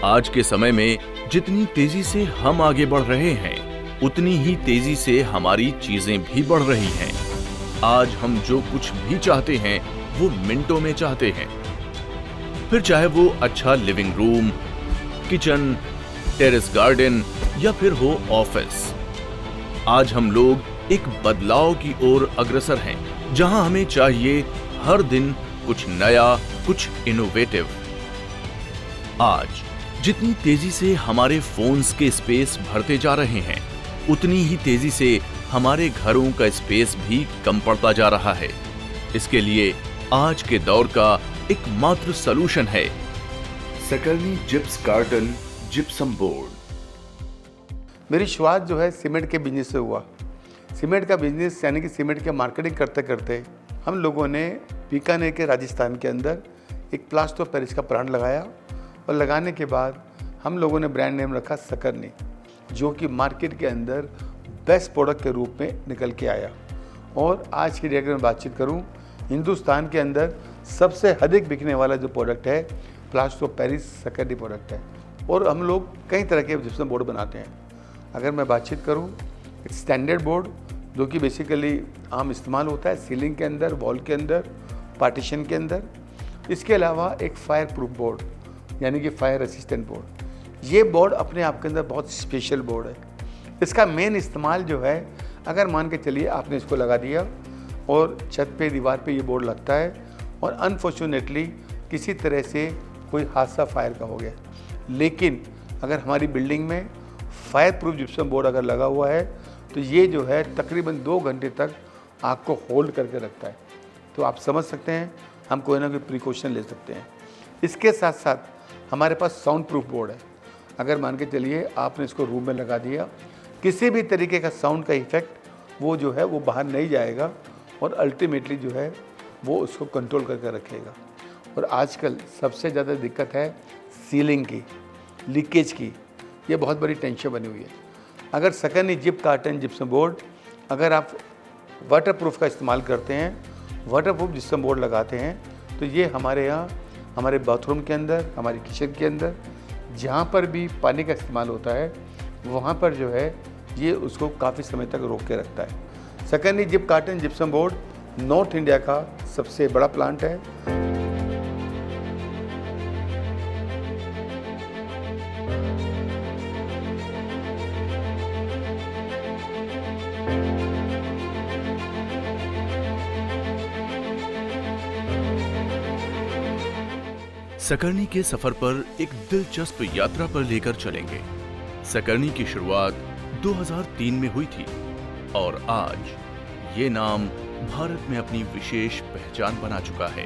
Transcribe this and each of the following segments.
आज के समय में जितनी तेजी से हम आगे बढ़ रहे हैं, उतनी ही तेजी से हमारी चीजें भी बढ़ रही हैं। आज हम जो कुछ भी चाहते हैं वो मिनटों में चाहते हैं। फिर चाहे वो अच्छा living room, kitchen, terrace garden या फिर हो ऑफिस। आज हम लोग एक बदलाव की ओर अग्रसर हैं, जहां हमें चाहिए हर दिन कुछ नया, कुछ इनोवेटिव। आज जितनी तेजी से हमारे फोन्स के स्पेस भरते जा रहे हैं, उतनी ही तेजी से हमारे घरों का स्पेस भी कम पड़ता जा रहा है। इसके लिए आज के दौर का एकमात्र सलूशन है Sakarni zips carton gypsum board. मेरी शुरुआत जो है सीमेंट के बिजनेस से हुआ। सीमेंट का बिजनेस यानी कि सीमेंट की मार्केटिंग करते करते हम लोगों ने बीकानेर के राजस्थान के अंदर एक प्लास्टर ऑफ पेरिस का प्लांट लगाया और लगाने के बाद हम लोगों ने ब्रांड नेम रखा सकरनी, जो कि मार्केट के अंदर बेस्ट प्रोडक्ट के रूप में निकल के आया। और आज की डेट में बातचीत करूं, हिंदुस्तान के अंदर सबसे अधिक बिकने वाला जो प्रोडक्ट है plaster of Paris Sakarni product है। और हम लोग कई तरह के जिप्सम बोर्ड बनाते हैं। अगर मैं बातचीत करूं, एक स्टैंडर्ड बोर्ड जो कि बेसिकली आम इस्तेमाल होता है सीलिंग के अंदर, वॉल के अंदर, पार्टीशन के अंदर। इसके अलावा एक फायर प्रूफ बोर्ड यानी कि फायर रेसिस्टेंट बोर्ड। ये बोर्ड अपने आप के अंदर बहुत स्पेशल बोर्ड है। इसका मेन इस्तेमाल जो है, अगर मान के चलिए आपने इसको लगा दिया और छत पे दीवार पे ये बोर्ड लगता है और अनफॉर्चुनेटली किसी तरह से कोई हादसा फायर का हो गया, लेकिन अगर हमारी बिल्डिंग में फायर प्रूफ जिप्सम बोर्ड अगर लगा हुआ है तो ये जो है तकरीबन 2 घंटे तक आग को होल्ड करके रखता है। तो आप समझ सकते हैं हम कोई ना कोई प्रिकॉशन ले सकते हैं। इसके साथ साथ हमारे पास साउंड प्रूफ बोर्ड है। अगर मान के चलिए आपने इसको रूम में लगा दिया, किसी भी तरीके का साउंड का इफेक्ट वो जो है वो बाहर नहीं जाएगा और अल्टीमेटली जो है वो उसको कंट्रोल करके रखेगा। और आजकल सबसे ज़्यादा दिक्कत है सीलिंग की, लीकेज की। ये बहुत बड़ी टेंशन बनी हुई है। अगर सकरनी जिप कार्टन जिप्सम बोर्ड अगर आप वाटरप्रूफ का इस्तेमाल करते हैं, वाटरप्रूफ जिप्सम बोर्ड लगाते हैं, तो ये हमारे यहाँ हमारे बाथरूम के अंदर, हमारी किचन के अंदर, जहाँ पर भी पानी का इस्तेमाल होता है वहाँ पर जो है ये उसको काफ़ी समय तक रोक के रखता है। सकरनी जिप carton gypsum board North India का सबसे बड़ा प्लांट है। सकरनी के सफर पर एक दिलचस्प यात्रा पर लेकर चलेंगे। सकरनी की शुरुआत 2003 में हुई थी और आज ये नाम भारत में अपनी विशेष पहचान बना चुका है।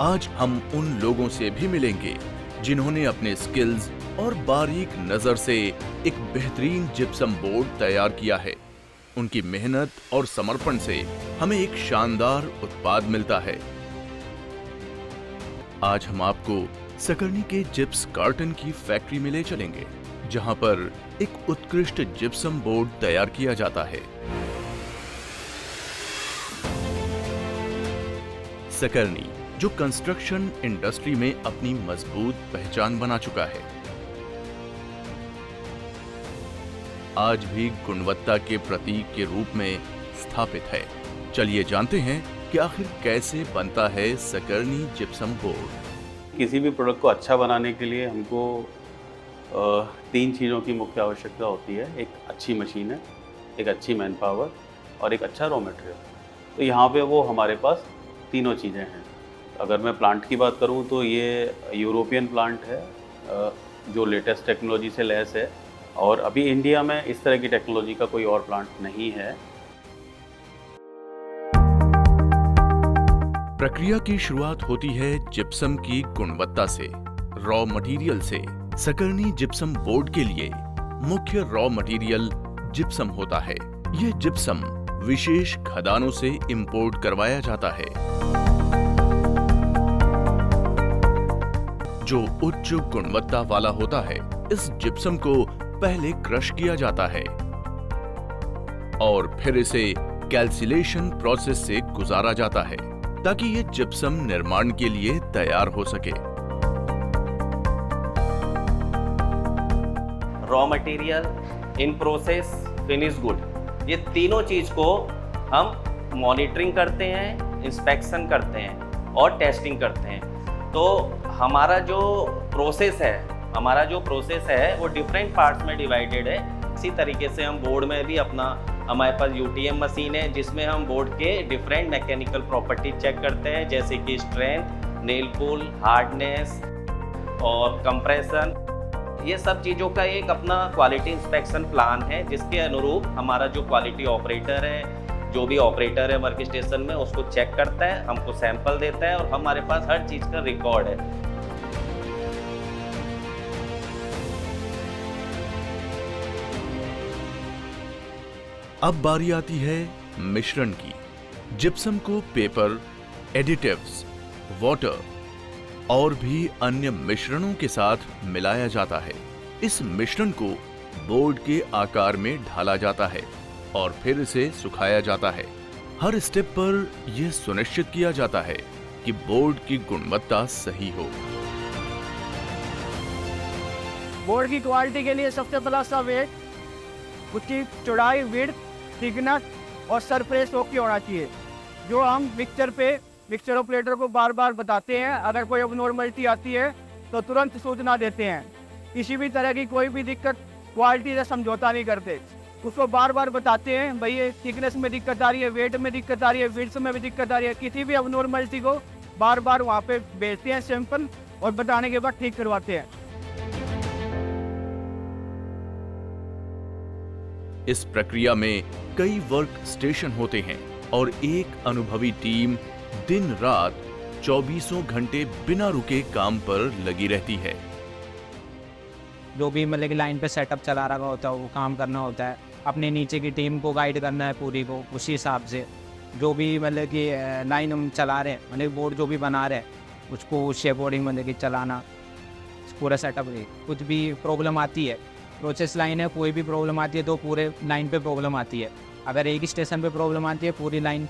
आज हम उन लोगों से भी मिलेंगे जिन्होंने अपने स्किल्स और बारीक नजर से एक बेहतरीन जिप्सम बोर्ड तैयार किया है। उनकी मेहनत और समर्पण से हमें एक शानदार उत्पाद मिलता है। आज हम आपको सकरनी के जिप्स कार्टन की फैक्ट्री में ले चलेंगे, जहां पर एक उत्कृष्ट जिप्सम बोर्ड तैयार किया जाता है। सकरनी, जो कंस्ट्रक्शन इंडस्ट्री में अपनी मजबूत पहचान बना चुका है, आज भी गुणवत्ता के प्रतीक के रूप में स्थापित है। चलिए जानते हैं कि आखिर कैसे बनता है सकरनी जिप्सम बोर्ड। किसी भी प्रोडक्ट को अच्छा बनाने के लिए हमको 3 चीज़ों की मुख्य आवश्यकता होती है। एक अच्छी मशीन है, एक अच्छी मैन पावर और एक अच्छा रॉ मटेरियल। तो यहाँ पे वो हमारे पास तीनों चीज़ें हैं। अगर मैं प्लांट की बात करूँ तो ये यूरोपियन प्लांट है जो लेटेस्ट टेक्नोलॉजी से लैस है और अभी इंडिया में इस तरह की टेक्नोलॉजी का कोई और प्लांट नहीं है। प्रक्रिया की शुरुआत होती है जिप्सम की गुणवत्ता से, रॉ मटेरियल से। सकरनी जिप्सम बोर्ड के लिए मुख्य रॉ मटेरियल जिप्सम होता है। यह जिप्सम विशेष खदानों से इंपोर्ट करवाया जाता है, जो उच्च गुणवत्ता वाला होता है। इस जिप्सम को पहले क्रश किया जाता है और फिर इसे कैल्सिलेशन प्रोसेस से गुजारा जाता है ताकि ये जिप्सम निर्माण के लिए तैयार हो सके। Raw material, in process, finish good, ये तीनों चीज़ को हम मॉनिटरिंग करते हैं, इंस्पेक्शन करते हैं और टेस्टिंग करते हैं। तो हमारा जो प्रोसेस है वो डिफरेंट पार्ट्स में डिवाइडेड है। इसी तरीके से हम बोर्ड में भी हमारे पास UTM मशीन है जिसमें हम बोर्ड के डिफरेंट मैकेनिकल प्रॉपर्टी चेक करते हैं, जैसे कि स्ट्रेंथ, नेल पुल, हार्डनेस और कंप्रेशन। ये सब चीज़ों का एक अपना क्वालिटी इंस्पेक्शन प्लान है जिसके अनुरूप हमारा जो क्वालिटी ऑपरेटर है, जो भी ऑपरेटर है वर्क स्टेशन में, उसको चेक करता है, हमको सैंपल देता है और हमारे पास हर चीज़ का रिकॉर्ड है। अब बारी आती है मिश्रण की। जिप्सम को पेपर, एडिटिव्स, वाटर और भी अन्य मिश्रणों के साथ मिलाया जाता है। इस मिश्रण को बोर्ड के आकार में ढाला जाता है और फिर इसे सुखाया जाता है। हर स्टेप पर यह सुनिश्चित किया जाता है कि बोर्ड की गुणवत्ता सही हो। बोर्ड की क्वालिटी के लिए सबसे पहला सा वेट, उसकी चौड़ाई, विड्थ, थिकनेस और सरफेस ओके होना चाहिए, जो हम मिक्सचर ऑपरेटर को बार बार बताते हैं। अगर कोई अबनॉर्मलिटी आती है तो तुरंत सूचना देते हैं। किसी भी तरह की कोई भी दिक्कत क्वालिटी से समझौता नहीं करते, उसको बार बार बताते हैं, भाई ये थिकनेस में दिक्कत आ रही है, वेट में दिक्कत आ रही है, विड्थ में भी दिक्कत आ रही है। किसी भी अबनॉर्मलिटी को बार बार वहाँ पे भेजते हैं सैंपल और बताने के बाद ठीक करवाते हैं। इस प्रक्रिया में कई वर्क स्टेशन होते हैं और एक अनुभवी टीम दिन रात 24 घंटे बिना रुके काम पर लगी रहती है। जो भी मतलब कि लाइन पे सेटअप चला रहा होता है वो काम करना होता है, अपने नीचे की टीम को गाइड करना है पूरी को, उसी हिसाब से जो भी मतलब कि लाइन हम चला रहे हैं, मतलब बोर्ड जो भी बना रहे हैं उसको उस अकॉर्डिंग मतलब कि चलाना पूरा सेटअप। कुछ भी प्रॉब्लम आती है, प्रोसेस लाइन है, कोई भी प्रॉब्लम आती है तो पूरे लाइन पे प्रॉब्लम आती है। अगर एक स्टेशन पे प्रॉब्लम आती है पूरी लाइन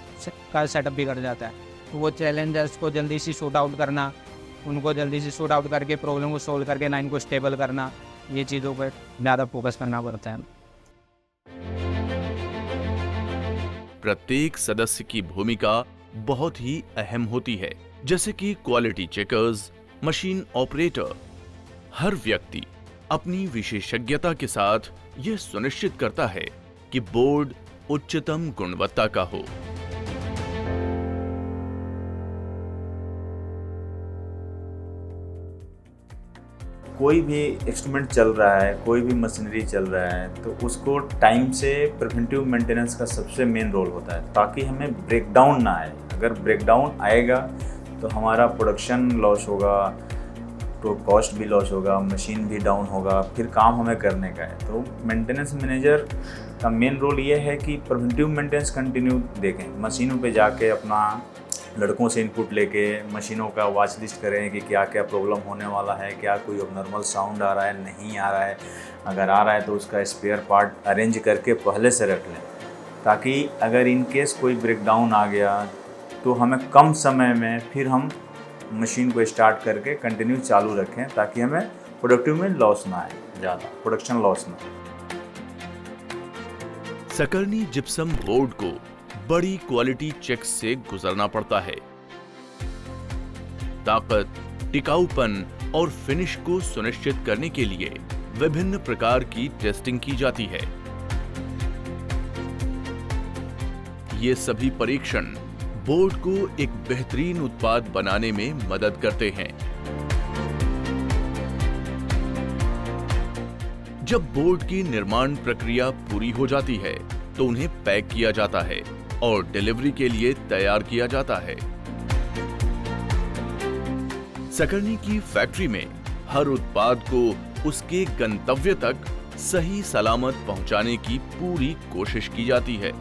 का सेटअप बिगड़ जाता है। तो वो चैलेंजर्स को जल्दी से शूट आउट करना, उनको जल्दी से शूट आउट करके प्रॉब्लम को सोल्व करके लाइन को स्टेबल करना, ये चीज़ों पर ज़्यादा फोकस करना पड़ता है। प्रत्येक सदस्य की भूमिका बहुत ही अहम होती है, जैसे कि क्वालिटी चेकर्स, मशीन ऑपरेटर। हर व्यक्ति अपनी विशेषज्ञता के साथ यह सुनिश्चित करता है कि बोर्ड उच्चतम गुणवत्ता का हो। कोई भी इंस्ट्रूमेंट चल रहा है, कोई भी मशीनरी चल रहा है, तो उसको टाइम से प्रिवेंटिव मेंटेनेंस का सबसे मेन रोल होता है, ताकि हमें ब्रेकडाउन ना आए। अगर ब्रेकडाउन आएगा तो हमारा प्रोडक्शन लॉस होगा, तो कॉस्ट भी लॉस होगा, मशीन भी डाउन होगा, फिर काम हमें करने का है। तो मेंटेनेंस मैनेजर का मेन रोल ये है कि प्रिवेंटिव मेंटेनेंस कंटिन्यू देखें, मशीनों पे जाके अपना लड़कों से इनपुट लेके मशीनों का वॉच लिस्ट करें कि क्या क्या प्रॉब्लम होने वाला है, क्या कोई अबनॉर्मल साउंड आ रहा है, नहीं आ रहा है। अगर आ रहा है तो उसका स्पेयर पार्ट अरेंज करके पहले से रख लें, ताकि अगर इन केस कोई ब्रेकडाउन आ गया तो हमें कम समय में फिर हम मशीन को स्टार्ट करके कंटिन्यू चालू रखें, ताकि हमें प्रोडक्टिव में लॉस ना आए, ज़्यादा प्रोडक्शन लॉस ना आए। सकरनी जिप्सम बोर्ड को बड़ी क्वालिटी चेक से गुजरना पड़ता है। ताकत, टिकाऊपन और फिनिश को सुनिश्चित करने के लिए विभिन्न प्रकार की टेस्टिंग की जाती है। ये सभी परीक्षण बोर्ड को एक बेहतरीन उत्पाद बनाने में मदद करते हैं। जब बोर्ड की निर्माण प्रक्रिया पूरी हो जाती है तो उन्हें पैक किया जाता है और डिलीवरी के लिए तैयार किया जाता है। सकरनी की फैक्ट्री में हर उत्पाद को उसके गंतव्य तक सही सलामत पहुंचाने की पूरी कोशिश की जाती है।